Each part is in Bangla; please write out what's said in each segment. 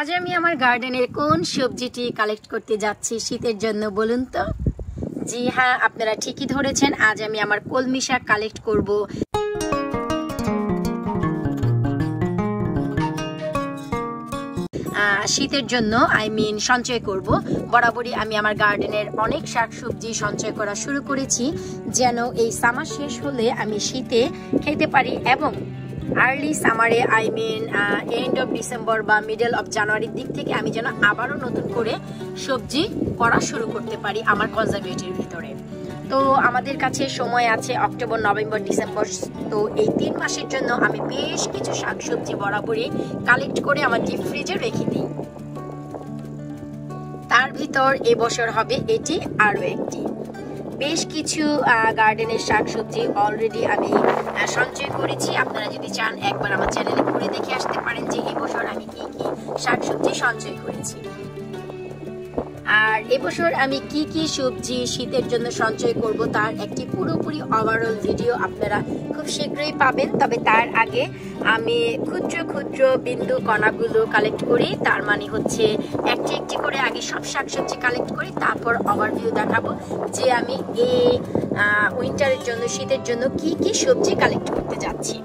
আজ আমি আমার গার্ডেনের কোন সবজিটি কালেক্ট করতে যাচ্ছি শীতের জন্য বলুন তো? জি হ্যাঁ, আপনারা ঠিকই ধরেছেন। আজ আমি আমার কলমি শাক কালেক্ট করব। শীতের জন্য সঞ্চয় করব। বরাবরই আমি আমার গার্ডেনের অনেক শাকসবজি সঞ্চয় করা শুরু করেছি, যেন এই সামার শেষ হলে আমি শীতে খেতে পারি এবং আর্লি সামারে এন্ড অফ ডিসেম্বর বা মিডল অফ জানুয়ারির দিক থেকে আমি যেন আবারও নতুন করে সবজি করা শুরু করতে পারি আমার কনজারভেটির ভিতরে। তো আমাদের কাছে সময় আছে অক্টোবর, নভেম্বর, ডিসেম্বর। তো এই 3 মাসের জন্য আমি বেশ কিছু শাকসবজি বরাবরই কালেক্ট করে আমার ডিপ ফ্রিজে রেখে দিই। তার ভিতর এবছর হবে এটি আরও একটি। বেশ কিছু গার্ডেনের শাকসবজি অলরেডি আমি সঞ্চয় করেছি। আপনারা যদি চান একবার আমার চ্যানেলে ঘুরে দেখে আসতে পারেন যে এবছর আমি কি কি শাকসবজি সঞ্চয় করেছি। আর এবছর আমি কি কি সবজি শীতের জন্য সঞ্চয় করব তার একটি পুরোপুরি ওভারঅল ভিডিও আপনারা খুব শীঘ্রই পাবেন। তবে তার আগে আমি ক্ষুদ্র ক্ষুদ্র বিন্দু কণাগুলো কালেক্ট করি, তার মানে হচ্ছে একটি একটি করে আগে সব শাকসবজি কালেক্ট করি, তারপর ওভারভিউ দেখাবো যে আমি এই উইন্টারের জন্য, শীতের জন্য কি কি সবজি কালেক্ট করতে যাচ্ছি।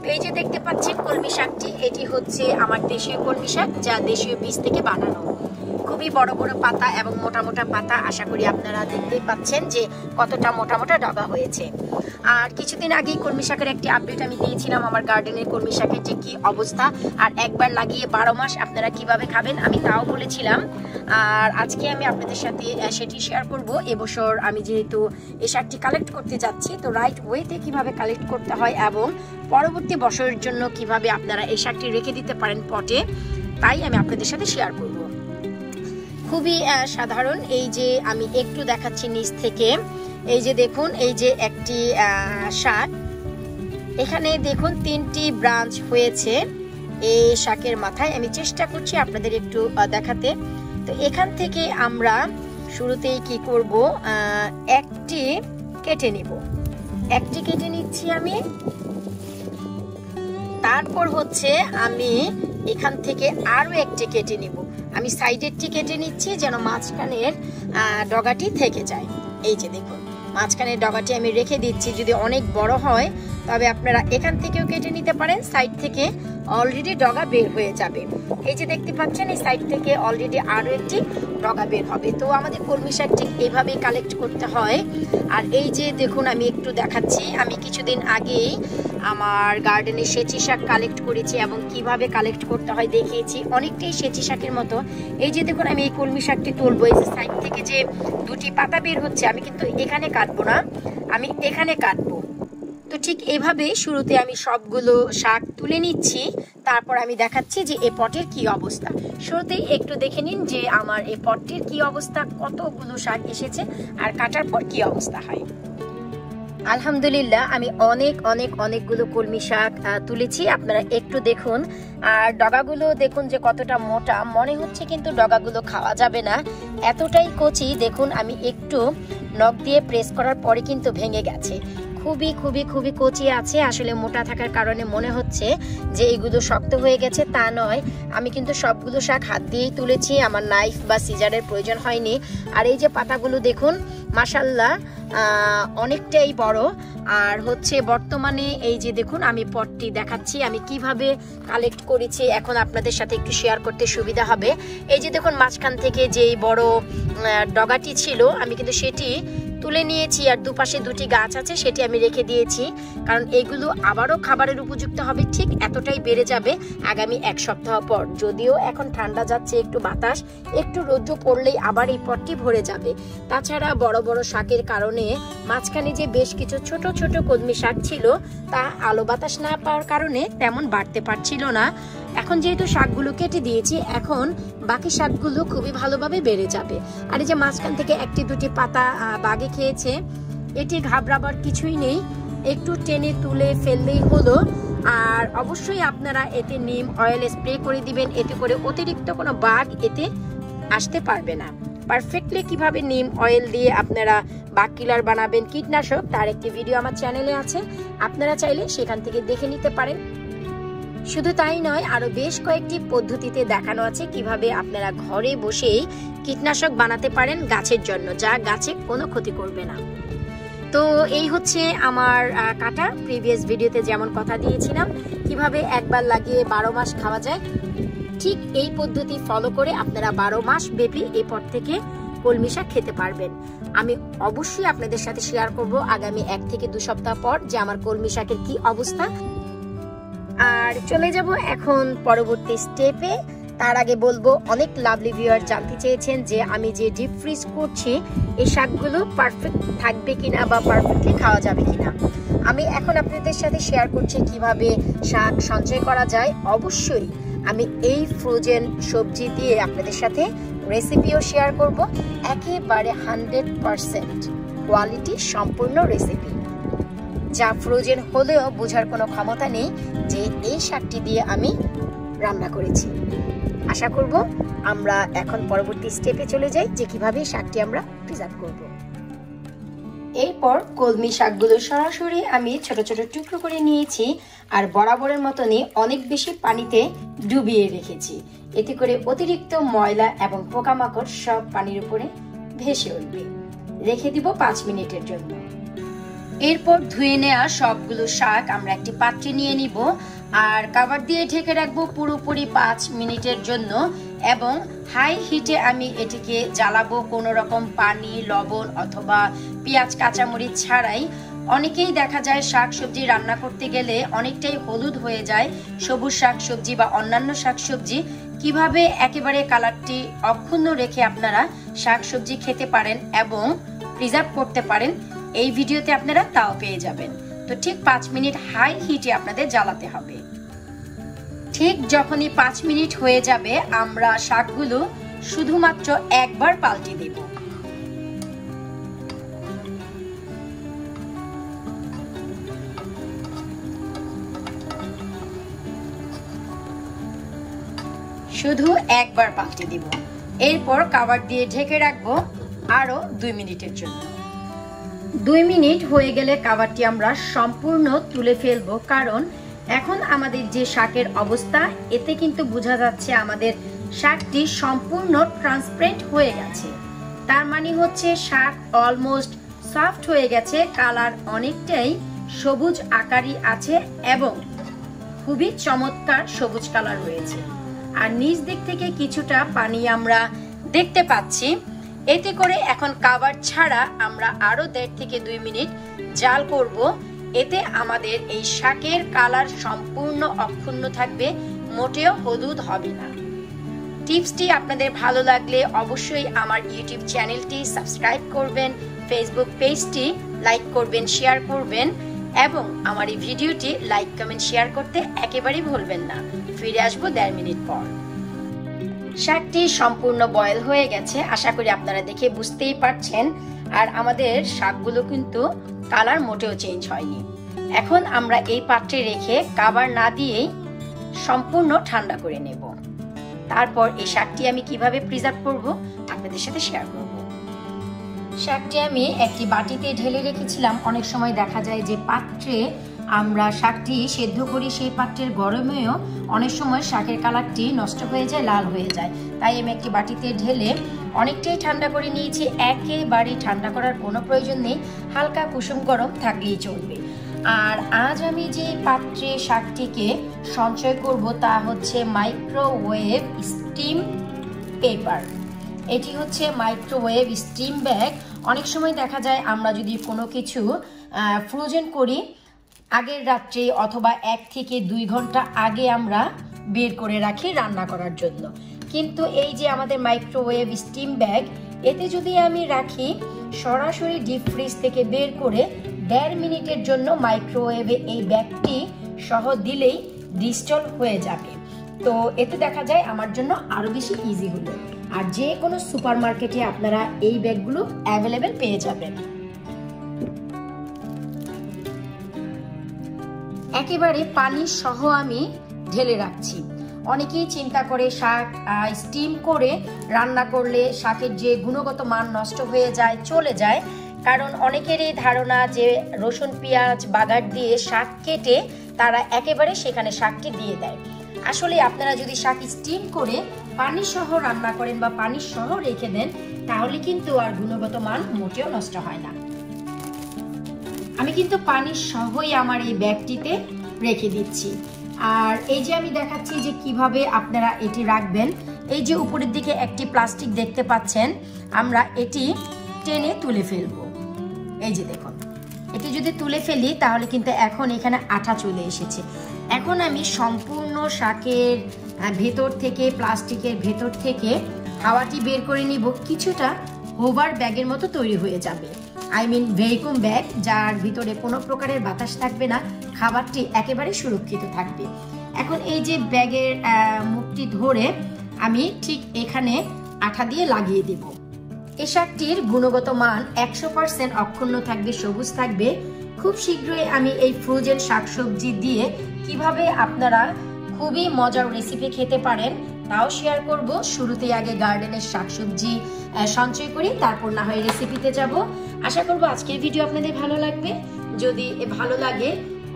তো এই যে দেখতে পাচ্ছেন কলমি শাকটি, এটি হচ্ছে আমার দেশীয় কলমি শাক, যা দেশীয় বীজ থেকে বানানো। খুবই বড় বড় পাতা এবং মোটা মোটা পাতা। আশা করি আপনারা দেখতেই পাচ্ছেন যে কতটা মোটা মোটা ডগা হয়েছে। আর কিছুদিন আগেই কলমি শাকের একটি আপডেট আমি দিয়েছিলাম আমার গার্ডেনের কলমি শাকের যে কি অবস্থা, আর একবার লাগিয়ে 12 মাস আপনারা কিভাবে খাবেন আমি তাও বলেছিলাম। আর আজকে আমি আপনাদের সাথে সেটি শেয়ার করব। এবছর আমি যেহেতু এই শাকটি কালেক্ট করতে যাচ্ছি, তো রাইট ওয়েতে কিভাবে কালেক্ট করতে হয় এবং পরবর্তী বছরের জন্য কিভাবে আপনারা এই শাকটি রেখে দিতে পারেন পটে, তাই আমি আপনাদের সাথে শেয়ার করব। খুবই সাধারণ। এই যে আমি একটু দেখাচ্ছি নিচ থেকে, এই যে দেখুন, এই যে একটি শাক, এখানে দেখুন 3টি ব্রাঞ্চ হয়েছে এই শাকের মাথায়। আমি চেষ্টা করছি আপনাদের একটু দেখাতে। তো এখান থেকে আমরা শুরুতেই কি করব, একটি কেটে নিব। একটি কেটে নিচ্ছি আমি। তারপর হচ্ছে আমি এখান থেকে আরো একটি কেটে নিব। আমি সাইডেরটি কেটে নিচ্ছি যেন মাঝখানের ডগাটি থেকে যায়। এই যে দেখুন, মাঝখানের ডগাটি আমি রেখে দিচ্ছি। যদি অনেক বড় হয় তবে আপনারা এখান থেকেও কেটে নিতে পারেন, সাইড থেকে অলরেডি ডগা বের হয়ে যাবে। এই যে দেখতে পাচ্ছেন এই সাইড থেকে অলরেডি আরো একটি ডগা বের হবে। তো আমাদের কলমি শাক ঠিক এইভাবেই কালেক্ট করতে হয়। আর এই যে দেখুন, আমি একটু দেখাচ্ছি, আমি কিছুদিন আগেই আমার গার্ডেনে সেচি শাক কালেক্ট করেছি এবং কিভাবে কালেক্ট করতে হয় দেখিয়েছি, অনেকটাই সেচি শাকের মতো। এই যে দেখুন, আমি এই কলমি শাকটি তুলবো, এই যে সাইড থেকে যে 2টি পাতা বের হচ্ছে, আমি কিন্তু এখানে কাটবো না, আমি এখানে কাটবো। তো ঠিক এইভাবে শুরুতে আমি সবগুলো শাক তুলে নিচ্ছি, তারপর আমি দেখাচ্ছি যে এই পটের কি অবস্থা। শুরুতেই একটু দেখে নিন যে আমার এই পটটির কি অবস্থা, কতগুলো শাক এসেছে আর কাটার পর কি অবস্থা হয়। আলহামদুলিল্লাহ আমি অনেকগুলো কলমি শাক তুলেছি। আপনারা একটু দেখুন, আর ডগাগুলো দেখুন যে কতটা মোটা, মনে হচ্ছে কিন্তু ডগাগুলো খাওয়া যাবে না, এতটাই কচি। দেখুন আমি একটু নখ দিয়ে প্রেস করার পরে কিন্তু ভেঙে গেছে। খুবই কচি আছে। আসলে মোটা থাকার কারণে মনে হচ্ছে যে এগুলো শক্ত হয়ে গেছে, তা নয়। আমি কিন্তু সবগুলো শাক হাত দিয়েই তুলেছি, আমার নাইফ বা সিজারের প্রয়োজন হয়নি। আর এই যে পাতাগুলো দেখুন, মাশাআল্লাহ অনেকটাই বড়। আর হচ্ছে বর্তমানে এই যে দেখুন, আমি পটটি দেখাচ্ছি আমি কিভাবে কালেক্ট করেছি, এখন আপনাদের সাথে একটু শেয়ার করতে সুবিধা হবে। এই যে দেখুন, মাঝখান থেকে যেই বড় ডগাটি ছিল আমি কিন্তু সেটি তুলে নিয়েছি, আর দুপাশে 2টি গাছ আছে সেটি আমি রেখে দিয়েছি, কারণ এগুলো আবারও খাবারের উপযুক্ত হবে। ঠিক এতটাই বেড়ে যাবে আগামী 1 সপ্তাহ পর। যদিও এখন ঠান্ডা যাচ্ছে, একটু বাতাস, একটু রৌদ্র পড়লেই আবার এই পটটি ভরে যাবে। তাছাড়া বড় বড় শাকের কারণে মাঝখানে যে বেশ কিছু ছোট ছোট কলমি শাক ছিল তা আলো বাতাস না পাওয়ার কারণে তেমন বাড়তে পারছিল না। এখন যেহেতু শাকগুলো কেটে দিয়েছি, এখন বাকি শাকগুলো খুবই ভালোভাবে বেড়ে যাবে। আর এই যে মাঝখান থেকে 1-2টি পাতা বাগে খেয়েছে, এটি ঘাবড়াবার কিছুই নেই, একটু টেনে তুলে ফেললেই হলো। আর অবশ্যই আপনারা এতে নিম অয়েল স্প্রে করে দিবেন, এতে করে অতিরিক্ত কোনো বাগ এতে আসতে পারবে না। পারফেক্টলি কিভাবে নিম অয়েল দিয়ে আপনারা বাগ কিলার বানাবেন, কীটনাশক, তার একটি ভিডিও আমার চ্যানেলে আছে, আপনারা চাইলে সেখান থেকে দেখে নিতে পারেন। শুধু তাই নয়, আরো বেশ কয়েকটি পদ্ধতিতে দেখানো আছে কিভাবে আপনারা ঘরে বসেই কীটনাশক বানাতে পারেন গাছের জন্য, যা গাছে কোনো ক্ষতি করবে না। তো এই হচ্ছে আমার কাটা। প্রিভিয়াস ভিডিওতে যেমন কথা দিয়েছিলাম কিভাবে একবার লাগিয়ে 12 মাস খাওয়া যায়, ঠিক এই পদ্ধতি ফলো করে আপনারা 12 মাস ব্যাপী এরপর থেকে কলমি শাক খেতে পারবেন। আমি অবশ্যই আপনাদের সাথে শেয়ার করব আগামী 1 থেকে 2 সপ্তাহ পর যে আমার কলমি শাকের কি অবস্থা। আর চলে যাব এখন পরবর্তী স্টেপে। তার আগে বলবো, অনেক লাভলি ভিউয়ার জানতে চেয়েছেন যে আমি যে ডিপ ফ্রিজ করছি এই শাকগুলো পারফেক্ট থাকবে কিনা বা পারফেক্টলি খাওয়া যাবে কিনা। আমি এখন আপনাদের সাথে শেয়ার করছি কিভাবে শাক সঞ্চয় করা যায়। অবশ্যই আমি এই ফ্রোজেন সবজি দিয়ে আপনাদের সাথে রেসিপিও শেয়ার করব, একেবারে 100% কোয়ালিটি সম্পূর্ণ রেসিপি, যা ফ্রোজেন হলেও বোঝার কোনো ক্ষমতা নেই যে এই শাকটি দিয়ে আমি রান্না করেছি। আশা করব আমরা এখন পরবর্তী স্টেপে চলে যাই যে কিভাবে শাকটি আমরা প্রিজার্ভ করব। এরপর কলমি শাকগুলো সরাসরি আমি ছোট ছোট টুকরো করে নিয়েছি আর বরাবরের মতনই অনেক বেশি পানিতে ডুবিয়ে রেখেছি। এতে করে অতিরিক্ত ময়লা এবং পোকামাকড় সব পানির উপরে ভেসে উঠবে। রেখে দিব 5 মিনিটের জন্য। এরপর ধুয়ে নেওয়া সবগুলো শাক আমরা একটি পাত্রে নিয়ে নিব আর কভার দিয়ে ঢেকে রাখবো পুরোপুরি 5 মিনিটের জন্য। এবং হাই হিটে আমি এটিকে জ্বালাবো, কোনো রকম পানি, লবণ অথবা পেঁয়াজ কাঁচামরিচ ছাড়াই। অনেকেই দেখা যায় শাক সবজি রান্না করতে গেলে অনেকটাই হলুদ হয়ে যায় সবুজ শাক সবজি বা অন্যান্য শাক সবজি। কিভাবে একেবারে কালারটি অক্ষুণ্ণ রেখে আপনারা শাক সবজি খেতে পারেন এবং প্রিজার্ভ করতে পারেন, এই ভিডিওতে আপনারা তাও পেয়ে যাবেন। তো ঠিক 5 মিনিট হাই হিটে আপনাদের জ্বালাতে হবে। ঠিক যখনই 5 মিনিট হয়ে যাবে আমরা শাকগুলো শুধুমাত্র একবার পাল্টে দেব। শুধু একবার পাল্টে দিব। এরপর কভার দিয়ে ঢেকে রাখবো আরো 2 মিনিটের জন্য। 2 মিনিট হয়ে গেলে কভারটি আমরা সম্পূর্ণ তুলে ফেলবো, কারণ এখন আমাদের যে শাকের অবস্থা এতে কিন্তু বোঝা যাচ্ছে আমাদের শাকটি সম্পূর্ণ ট্রান্সপারেন্ট হয়ে গেছে। তার মানে হচ্ছে শাক অলমোস্ট সফট হয়ে গেছে, কালার অনেকটাই সবুজ আকারই আছে এবং খুবই চমৎকার সবুজ কালার রয়েছে। আর নিচ দিক থেকে কিছুটা পানি আমরা দেখতে পাচ্ছি। এতে করে এখন কভার ছাড়া আমরা আরো 1.5 থেকে 2 মিনিট জাল করব। এতে আমাদের এই শাকের কালার সম্পূর্ণ অক্ষুণ্ণ থাকবে, মোটেও হলুদ হবে না। টিপসটি আপনাদের ভালো লাগলে অবশ্যই আমার ইউটিউব চ্যানেলটি সাবস্ক্রাইব করবেন, ফেসবুক পেজটি লাইক করবেন, শেয়ার করবেন এবং আমার এই ভিডিওটি লাইক কমেন্ট শেয়ার করতে একেবারেই ভুলবেন না। ফিরে আসবো 1.5 মিনিট পর। শাকটি সম্পূর্ণ বয়েল হয়ে গেছে, আশা করি আপনারা দেখে বুঝতেই পারছেন। আর আমাদের শাকগুলো কিন্তু কালার মোটেও চেঞ্জ হয়নি। এখন আমরা এই পাত্রে রেখে কভার না দিয়েই সম্পূর্ণ ঠান্ডা করে নেব। তারপর এই শাকটি আমি কিভাবে প্রিজার্ভ করব আপনাদের সাথে শেয়ার করব। শাকটি আমি একটি বাটিতে ঢেলে রেখেছিলাম। অনেক সময় দেখা যায় যে পাত্রে আমরা শাকটি সেদ্ধ করি, সেই পাত্রের গরমেও অনেক সময় শাকের কালারটি নষ্ট হয়ে যায়, লাল হয়ে যায়। তাই আমি একটি বাটিতে ঢেলে অনেকটাই ঠান্ডা করে নিয়েছি। একেবারে ঠান্ডা করার কোনো প্রয়োজন নেই, হালকা কুসুম গরম থাকলেই চলবে। আর আজ আমি যে পাত্রে শাকটিকে সঞ্চয় করব তা হচ্ছে মাইক্রোওয়েভ স্টিম পেপার। এটি হচ্ছে মাইক্রোওয়েভ স্টিম ব্যাগ। অনেক সময় দেখা যায় আমরা যদি কোনো কিছু ফ্রোজেন করি আগের রাত্রে অথবা 1 থেকে 2 ঘন্টা আগে আমরা বের করে রাখি রান্না করার জন্য, কিন্তু এই যে আমাদের মাইক্রোওয়েভ স্টিম ব্যাগ, এতে যদি আমি রাখি সরাসরি ডিপ ফ্রিজ থেকে বের করে 1.5 মিনিটের জন্য মাইক্রোওয়েভে এই ব্যাগটি সহ দিলেই ডিস্টল হয়ে যাবে। তো এতে দেখা যায় আমার জন্য আরো বেশি ইজি হলো। আর যে কোনো সুপারমার্কেটে আপনারা এই ব্যাগগুলো অ্যাভেলেবেল পেয়ে যাবেন। একেবারে পানি সহ আমি ঢেলে রাখছি। অনেকেই চিন্তা করে শাক স্টিম করে রান্না করলে শাকের যে গুণগত মান নষ্ট হয়ে যায়, চলে যায়। কারণ অনেকেরই ধারণা যে রসুন পেঁয়াজ বাগার দিয়ে শাক কেটে তারা একেবারে সেখানে শাকটি দিয়ে দেয়। আসলে আপনারা যদি শাক স্টিম করে পানি সহ রান্না করেন বা পানি সহ রেখে দেন তাহলে কিন্তু আর গুণগত মান মোটেও নষ্ট হয় না। আমি কিন্তু পানি সহই আমার এই ব্যাগটিতে রেখে দিচ্ছি। আর এই যে আমি দেখাচ্ছি যে কিভাবে আপনারা এটি রাখবেন। এই যে উপরের দিকে একটি প্লাস্টিক দেখতে পাচ্ছেন, আমরা এটি টেনে তুলে ফেলবো। এই যে দেখুন, এটি যদি তুলে ফেলি তাহলে কিন্তু এখন এখানে আঠা চলে এসেছে। এখন আমি সম্পূর্ণ শাকের ভেতর থেকে, প্লাস্টিকের ভেতর থেকে হাওয়াটি বের করে নিব। কিছুটা হোভার ব্যাগের মতো তৈরি হয়ে যাবে, আই মিন ভ্যাকুয়াম ব্যাগ, যার ভিতরে কোনো প্রকারের বাতাস থাকবে না, খাবারটি একেবারে সুরক্ষিত থাকবে। এখন এই যে ব্যাগের মুখটি ধরে আমি ঠিক এখানে আঠা দিয়ে লাগিয়ে দেব। এই শাকটির গুণগত মান 100% অক্ষুণ্ণ থাকবে, সবুজ থাকবে। খুব শীঘ্রই আমি এই ফ্রোজেন শাকসবজি দিয়ে কিভাবে আপনারা খুবই মজার রেসিপি খেতে পারেন তাও শেয়ার করব। শুরুতেই আগে গার্ডেনের শাকসবজি সঞ্চয় করি, তারপর না হয় রেসিপিতে যাব। আশা করব আজকের ভিডিও আপনাদের ভালো লাগবে। যদি ভালো লাগে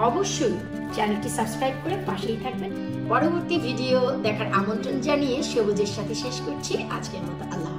অবশ্যই চ্যানেলটি সাবস্ক্রাইব করে পাশেই থাকবেন। পরবর্তী ভিডিও দেখার আমন্ত্রণ জানিয়ে সবুজের সাথে শেষ করছি আজকের মতো। আল্লাহ।